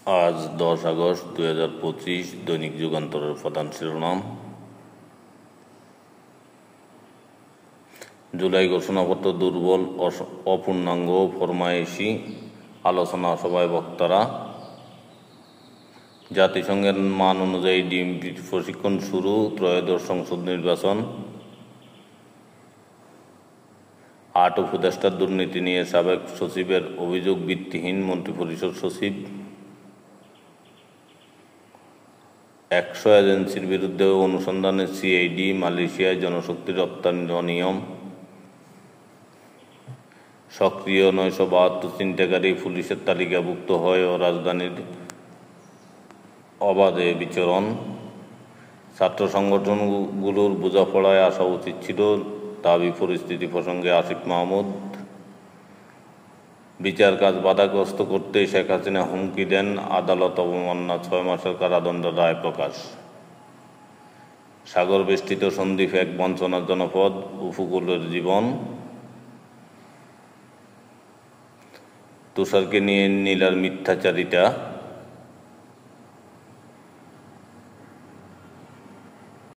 আজ 10 আগস্ট 2025। দৈনিক যুগান্তরের প্রধান শিরোনাম। জুলাই ঘোষণাপত্র দুর্বল, অপূর্ণাঙ্গ, ফরমায়েশি। আলোচনা সভায় বক্তারা। জাতিসংঘের মান অনুযায়ী ডিএমপি প্রশিক্ষণ শুরু, ত্রয়োদশ সংসদ নির্বাচন। 8 উপদেষ্টার দুর্নীতি নিয়ে সাবেক সচিবের অভিযোগ ভিত্তিহীন, মন্ত্রিপরিষদ সচিব। 100 এজেন্সির বিরুদ্ধে অনুসন্ধানে সিআইডি, মালয়েশিয়ায় জনশক্তি রপ্তানির অনিয়ম। সক্রিয় 972 ছিনতাইকারী পুলিশের তালিকাভুক্ত হয় ও রাজধানীর অবাধে বিচরণ। ছাত্র সংগঠনগুলোর বোঝাপড়ায় আসা উচিত ছিল, দাবি পরিস্থিতি প্রসঙ্গে আসিফ মাহমুদ। বিচার কাজ বাধাগ্রস্ত করতে শেখ হাসিনা হুমকি দেন, আদালত অবমাননা 6 মাসের কারাদণ্ডের রায় প্রকাশ। সাগর বেষ্টিত সন্দ্বীপ এক বঞ্চনার জনপদ, উপকূলের জীবন। তুষারকে নিয়ে নীলার মিথ্যাচারিতা।